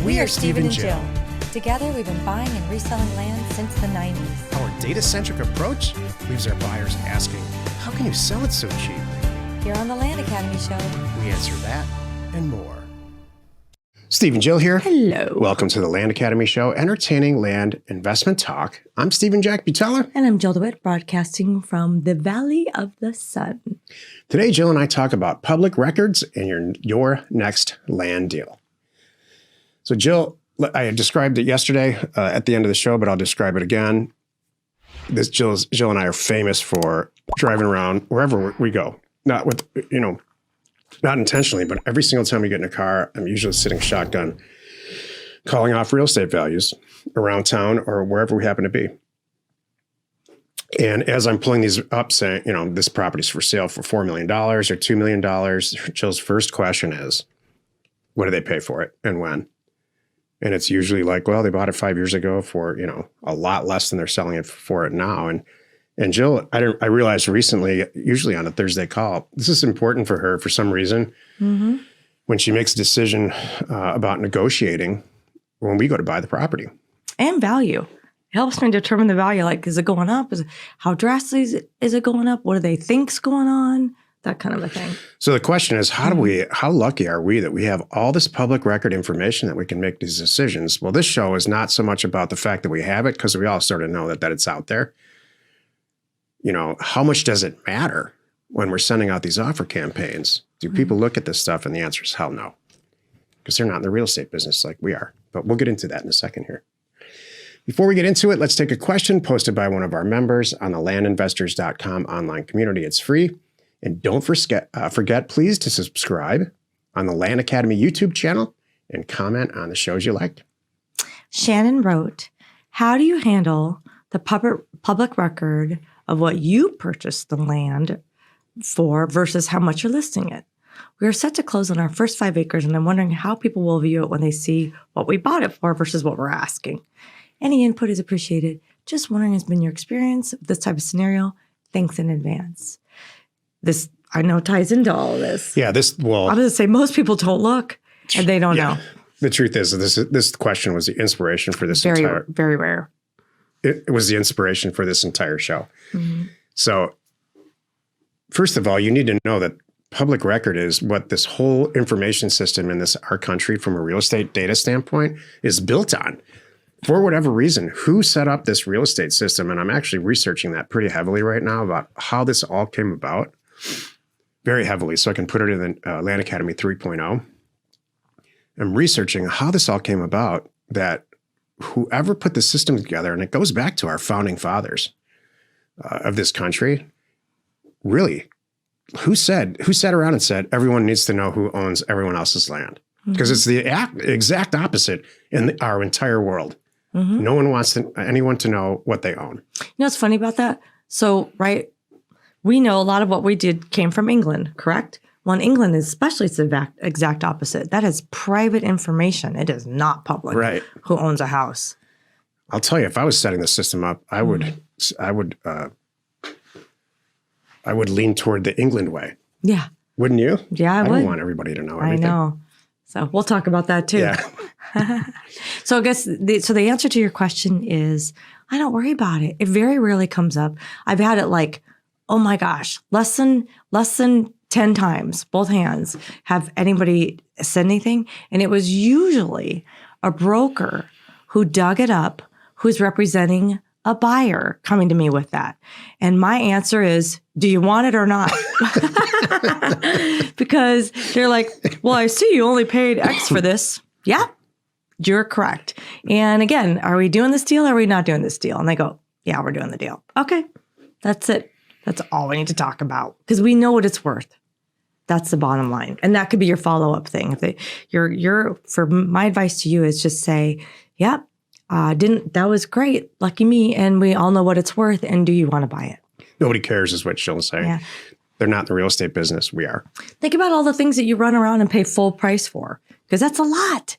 We are Stephen and Jill. Together, we've been buying and reselling land since the 90s. Our data-centric approach leaves our buyers asking, how can you sell it so cheap? Here on the Land Academy Show, We answer that and more. Steve and Jill here. Hello. Welcome to the Land Academy Show, entertaining land investment talk. I'm Stephen Jack Butella. And I'm Jill DeWitt, broadcasting from the Valley of the Sun. Today, Jill and I talk about public records and your next land deal. So, Jill, I described it yesterday at the end of the show, but I'll describe it again. Jill and I are famous for driving around wherever we go. Not with, not intentionally, but every single time we get in a car, I'm usually sitting shotgun, calling off real estate values around town or wherever we happen to be. And as I'm pulling these up saying, this property's for sale for $4 million or $2 million, Jill's first question is, what do they pay for it and when? And it's usually like, well, they bought it 5 years ago for, a lot less than they're selling it for it now. And Jill, I realized recently, usually on a Thursday call, this is important for her for some reason. Mm-hmm. When she makes a decision about negotiating when we go to buy the property. And value. It helps me determine the value. Like, is it going up? How drastically is it going up? What do they think's going on? That kind of a thing. So the question is, how lucky are we that we have all this public record information that we can make these decisions? Well, this show is not so much about the fact that we have it, because we all sort of know that it's out there. How much does it matter when we're sending out these offer campaigns? Do people look at this stuff? And the answer is hell no, because they're not in the real estate business like we are. But we'll get into that in a second here. Before we get into it, let's take a question posted by one of our members on the landinvestors.com online community. It's free. And don't forget, please, to subscribe on the Land Academy YouTube channel and comment on the shows you liked. Shannon wrote, how do you handle the public record of what you purchased the land for versus how much you're listing it? We are set to close on our first 5 acres, and I'm wondering how people will view it when they see what we bought it for versus what we're asking. Any input is appreciated. Just wondering, has been your experience of this type of scenario? Thanks in advance. This, I know, ties into all of this. Yeah, I'm going to say most people don't look and they don't know. The truth is, this question was the inspiration for this very rare. It was the inspiration for this entire show. Mm-hmm. So, first of all, you need to know that public record is what this whole information system in our country, from a real estate data standpoint, is built on. For whatever reason, who set up this real estate system? And I'm actually researching that pretty heavily right now about how this all came about. Very heavily, so I can put it in the Land Academy 3.0. I'm researching how this all came about, that whoever put the system together, and it goes back to our founding fathers of this country, really, who sat around and said, everyone needs to know who owns everyone else's land? Because it's the exact opposite in our entire world. Mm-hmm. No one wants anyone to know what they own. You know what's funny about that? So, right, we know a lot of what we did came from England, correct? Well, in England, especially, it's the exact opposite. That is private information. It is not public. Right. Who owns a house? I'll tell you, if I was setting the system up, I would lean toward the England way. Yeah. Wouldn't you? Yeah, I would. I don't want everybody to know everything. I know. So we'll talk about that too. Yeah. So I guess the answer to your question is, I don't worry about it. It very rarely comes up. I've had it like, oh my gosh, less than 10 times, both hands, have anybody said anything. And it was usually a broker who dug it up, who's representing a buyer coming to me with that. And my answer is, do you want it or not? Because they're like, well, I see you only paid X for this. Yeah, you're correct. And again, are we doing this deal or are we not doing this deal? And they go, yeah, we're doing the deal. Okay, that's it. That's all we need to talk about, because we know what it's worth. That's the bottom line. And that could be your follow-up thing. For my advice to you is just say, yep, that was great. Lucky me. And we all know what it's worth. And do you want to buy it? Nobody cares is what she'll say. Yeah. They're not in the real estate business. We are. Think about all the things that you run around and pay full price for, because that's a lot.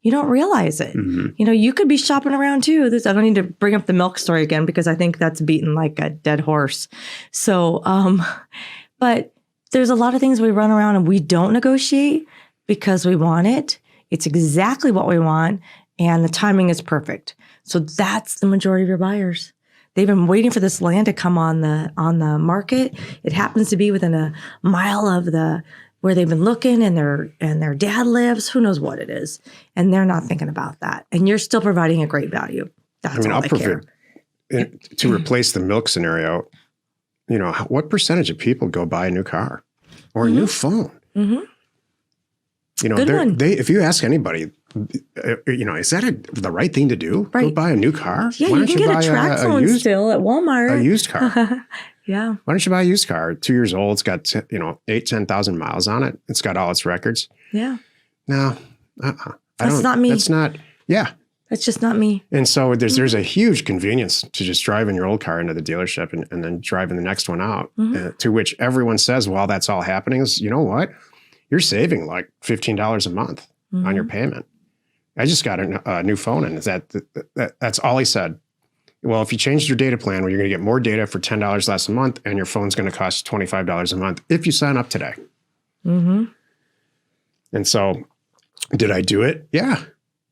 You don't realize it. Mm-hmm. You could be shopping around too. I don't need to bring up the milk story again, because I think that's beaten like a dead horse. So, but there's a lot of things we run around and we don't negotiate because we want it. It's exactly what we want, and the timing is perfect. So that's the majority of your buyers. They've been waiting for this land to come on the market. It happens to be within a mile of where they've been looking, and their dad lives. Who knows what it is, and they're not thinking about that. And you're still providing a great value. That's all I care. To replace the milk scenario, what percentage of people go buy a new car or a new phone? Mm-hmm. Good one. If you ask anybody, is that the right thing to do? Right. Go buy a new car? Yeah, you can get a track phone still at Walmart. A used car. Yeah. Why don't you buy a used car? 2 years old. It's got 10,000 miles on it. It's got all its records. Yeah. No. That's not me. That's not. Yeah. That's just not me. And so there's a huge convenience to just driving your old car into the dealership and then driving the next one out. To which everyone says, while that's all happening, is, you know what? You're saving like $15 a month on your payment. I just got a new phone, and that's all he said. Well, if you changed your data plan, well, you're going to get more data for $10 less a month, and your phone's going to cost $25 a month if you sign up today. Mm-hmm. And so, did I do it? Yeah.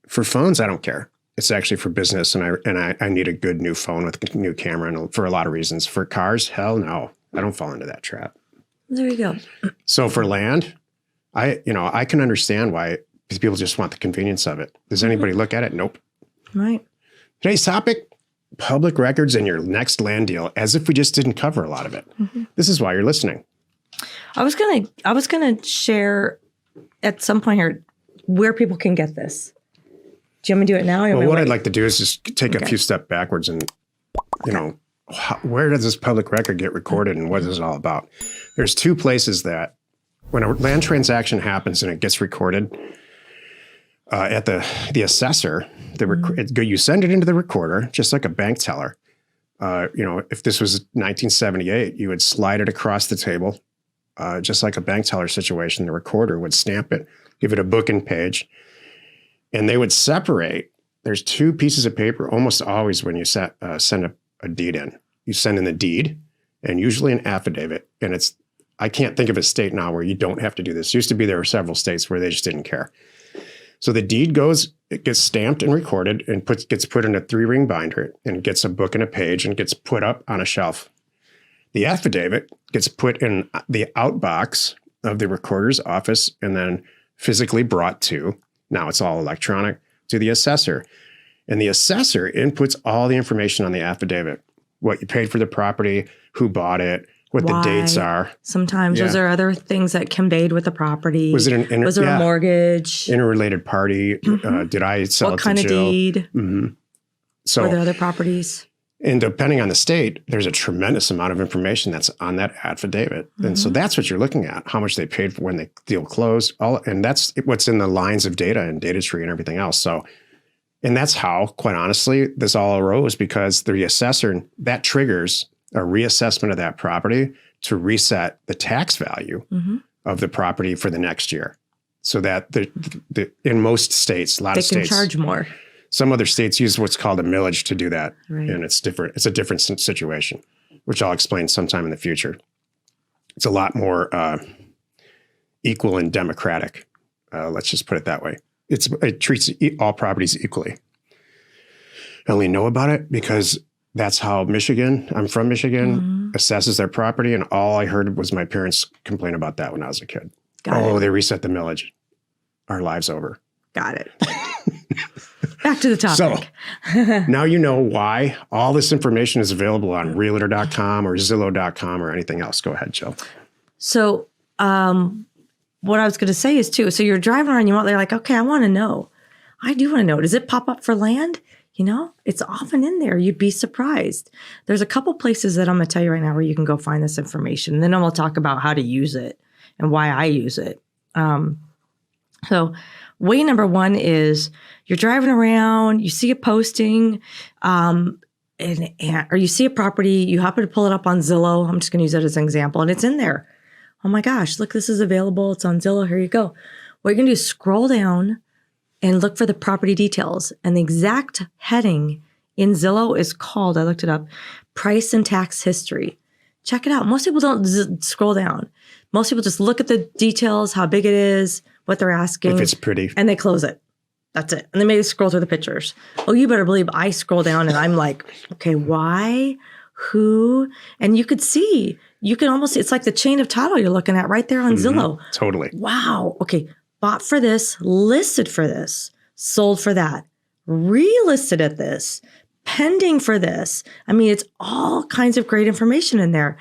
For phones, I don't care. It's actually for business, and I need a good new phone with a new camera, and for a lot of reasons. For cars, hell no, I don't fall into that trap. There you go. So for land, I can understand why people just want the convenience of it. Does anybody look at it? Nope. Right. Today's topic: public records and your next land deal, as if we just didn't cover a lot of it. Mm-hmm. This is why you're listening. I was gonna share at some point here where people can get this. Do you want me to do it now? Well, what I'd like to do is just take a few steps backwards and, where does this public record get recorded and what is it all about? There's two places that when a land transaction happens and it gets recorded at the assessor, you send it into the recorder, just like a bank teller. If this was 1978, you would slide it across the table, just like a bank teller situation. The recorder would stamp it, give it a book and page, and they would separate. There's two pieces of paper almost always when you send a deed in. You send in the deed and usually an affidavit. And I can't think of a state now where you don't have to do this. Used to be there were several states where they just didn't care. So the deed it gets stamped and recorded and gets put in a 3-ring binder and gets a book and a page and gets put up on a shelf. The affidavit gets put in the outbox of the recorder's office and then physically brought to, now it's all electronic, to the assessor. And the assessor inputs all the information on the affidavit, what you paid for the property, who bought it, what the dates are. Sometimes those are other things that conveyed with the property. Was it was there a mortgage? Interrelated party? Mm-hmm. Did I sell it to Jill? What kind of deed? Mm-hmm. So, were there other properties? And depending on the state, there's a tremendous amount of information that's on that affidavit. Mm-hmm. And so that's what you're looking at, how much they paid for when the deal closed. And that's what's in the lines of data and data tree and everything else. So, and that's how, quite honestly, this all arose, because the assessor, that triggers a reassessment of that property to reset the tax value of the property for the next year. So that in most states, a lot of states, they can charge more. Some other states use what's called a millage to do that. Right. And it's different. It's a different situation, which I'll explain sometime in the future. It's a lot more equal and democratic. Let's just put it that way. It treats all properties equally. I only know about it because that's how I'm from Michigan, assesses their property. And all I heard was my parents complain about that when I was a kid. They reset the millage. Our lives over. Got it. Back to the topic. So now you know why all this information is available on realtor.com or Zillow.com or anything else. Go ahead, Jill. So what I was going to say is too, so you're driving around, they're like, okay, I want to know. I do want to know. Does it pop up for land? It's often in there. You'd be surprised. There's a couple places that I'm going to tell you right now where you can go find this information. And then we'll talk about how to use it and why I use it. So way number one is you're driving around, you see a posting, or you see a property, you happen to pull it up on Zillow. I'm just going to use that as an example. And it's in there. Oh my gosh, look, this is available. It's on Zillow. Here you go. What you're going to do is scroll down and look for the property details. And the exact heading in Zillow is called, I looked it up, price and tax history. Check it out. Most people don't scroll down. Most people just look at the details, how big it is, what they're asking. If it's pretty. And they close it. That's it. And then maybe scroll through the pictures. Oh, you better believe I scroll down and I'm like, okay, why? Who? And you could see, you can almost, it's like the chain of title you're looking at right there on Zillow. Totally. Wow. Okay. Bought for this, listed for this, sold for that, relisted at this, pending for this. I mean, it's all kinds of great information in there.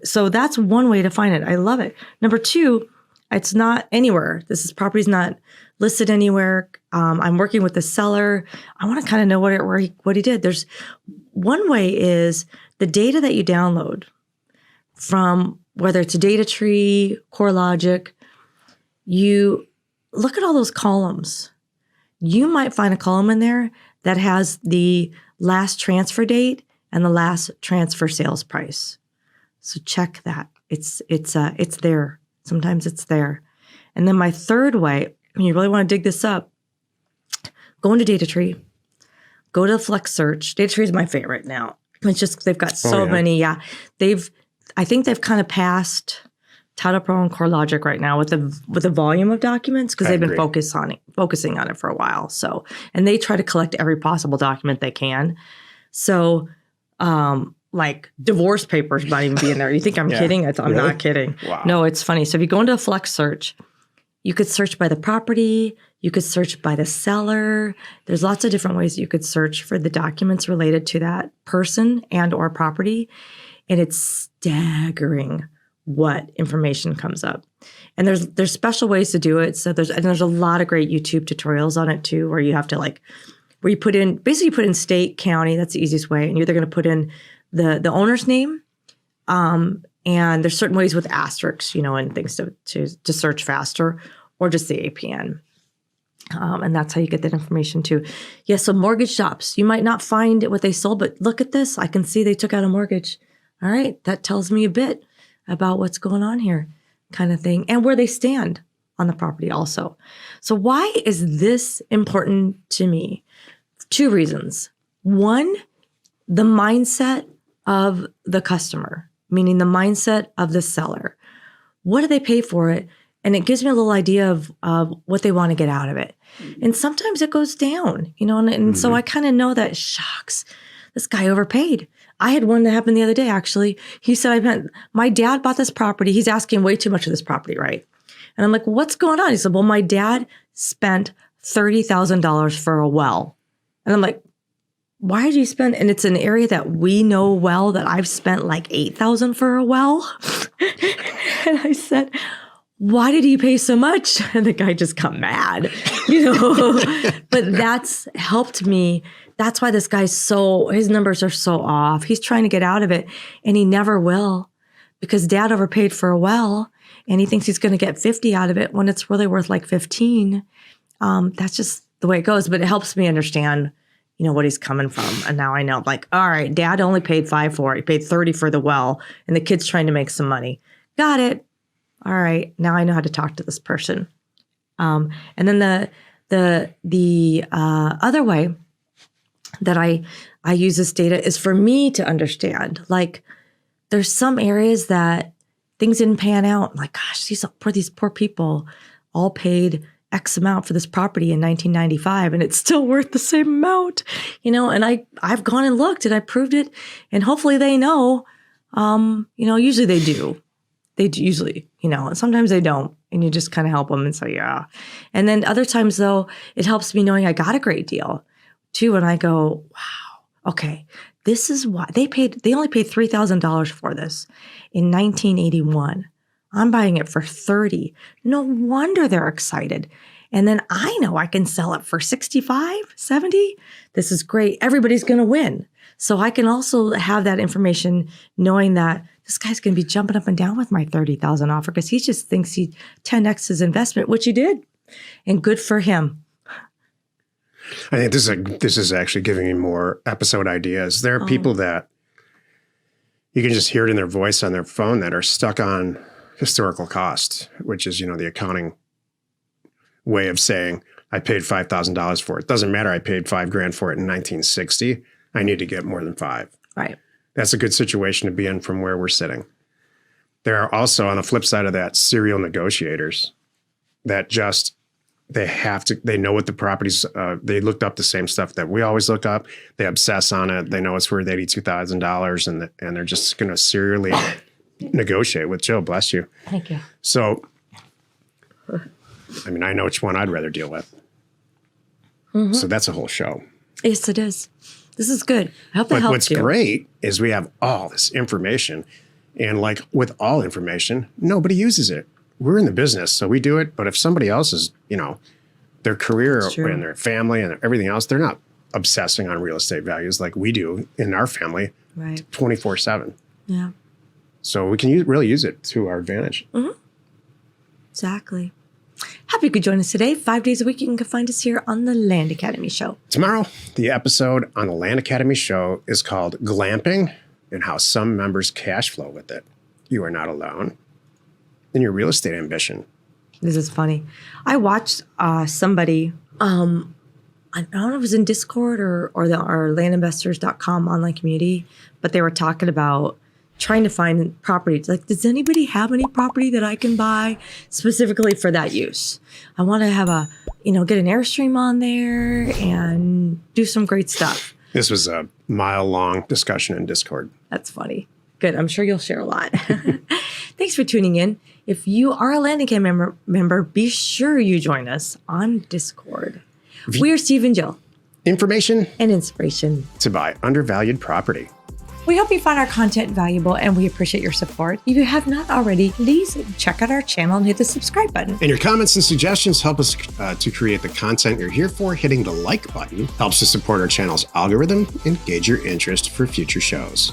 So that's one way to find it. I love it. Number two, it's not anywhere. Property's not listed anywhere. I'm working with the seller. I want to kind of know what he did. There's one way is the data that you download from, whether it's a data tree, CoreLogic, you look at all those columns. You might find a column in there that has the last transfer date and the last transfer sales price. So check that. It's there. Sometimes it's there. And then my third way, when you really want to dig this up, go into data tree, go to Flex Search. Data tree is my favorite now. It's just, they've got so many. Yeah. I think they've kind of passed Title Pro and CoreLogic right now with the volume of documents, because they've been focusing on it for a while. So, and they try to collect every possible document they can. So, like divorce papers might even be in there. You think I'm kidding? I'm not kidding. Wow. No, it's funny. So if you go into a Flex Search, you could search by the property. You could search by the seller. There's lots of different ways you could search for the documents related to that person and or property. And it's staggering what information comes up. And there's special ways to do it. So there's a lot of great YouTube tutorials on it too, where you have to where you put in state, county, that's the easiest way. And you're either going to put in the owner's name, and there's certain ways with asterisks, and things to search faster, or just the APN. And that's how you get that information too. Yeah, so mortgage shops, you might not find what they sold, but look at this. I can see they took out a mortgage. All right, that tells me a bit about what's going on here, kind of thing, and where they stand on the property also. So why is this important to me? Two reasons. One, the mindset of the customer, meaning the mindset of the seller. What do they pay for it? And it gives me a little idea of what they want to get out of it. And sometimes it goes down, and so I kind of know that, shucks, this guy overpaid. I had one that happened the other day, actually. He said, my dad bought this property. He's asking way too much of this property, right? And I'm like, what's going on? He said, well, my dad spent $30,000 for a well. And I'm like, why did you spend? And it's an area that we know well, that I've spent like $8,000 for a well. And I said, why did he pay so much? And the guy just got mad, But that's helped me. That's why this guy's his numbers are so off. He's trying to get out of it, and he never will, because dad overpaid for a well and he thinks he's going to get 50 out of it when it's really worth like 15. That's just the way it goes. But it helps me understand, what he's coming from. And now I know, like, all right, dad only paid $5 for it. He paid $30 for the well, and the kid's trying to make some money. Got it. All right. Now I know how to talk to this person. And then the other way that I use this data is for me to understand, like, there's some areas that things didn't pan out. Like, gosh, these poor people all paid X amount for this property in 1995, and it's still worth the same amount, and I've gone and looked and I proved it, and hopefully they know, usually they do. They usually, and sometimes they don't, and you just kind of help them and say, yeah. And then other times though, it helps me knowing I got a great deal too. And I go, wow, okay, this is why they only paid $3,000 for this in 1981. I'm buying it for 30. No wonder they're excited. And then I know I can sell it for 65, 70. This is great. Everybody's going to win. So I can also have that information knowing that this guy's going to be jumping up and down with my $30,000 offer because he just thinks he 10x his investment, which he did. And good for him. I think this is actually giving me more episode ideas. There are people that you can just hear it in their voice on their phone that are stuck on historical cost, which is, the accounting way of saying, I paid $5,000 for it. Doesn't matter. I paid $5,000 for it in 1960. I need to get more than 5. Right. That's a good situation to be in from where we're sitting. There are also, on the flip side of that, serial negotiators. that just they know what the properties, they looked up the same stuff that we always look up. They obsess on it. They know it's worth $82,000 and they're just going to serially negotiate with Joe. Bless you. Thank you. So, I mean, I know which one I'd rather deal with. So that's a whole show. Yes, it is. This is good. I hope that helps What's you. great is we have all this information. And like with all information, nobody uses it. We're in the business, so we do it. But if somebody else is, their career and their family and everything else, they're not obsessing on real estate values like we do in our family, Right. 24/7. Yeah. So we can really use it to our advantage. Exactly. Happy you could join us today. 5 days a week, you can find us here on the Land Academy Show. Tomorrow, the episode on the Land Academy Show is called Glamping and How Some Members Cash Flow with It. You are not alone in your real estate ambition. This is funny. I watched somebody, I don't know if it was in Discord or our landinvestors.com online community, but they were talking about trying to find properties. Like, does anybody have any property that I can buy specifically for that use? I want to have get an Airstream on there and do some great stuff. This was a mile-long discussion in Discord. That's funny. Good. I'm sure you'll share a lot. Thanks for tuning in. If you are a Land Academy member, be sure you join us on Discord. We are Steve and Jill. Information And inspiration to buy undervalued property. We hope you find our content valuable and we appreciate your support. If you have not already, please check out our channel and hit the subscribe button. And your comments and suggestions help us to create the content you're here for. Hitting the like button helps to support our channel's algorithm and gauge your interest for future shows.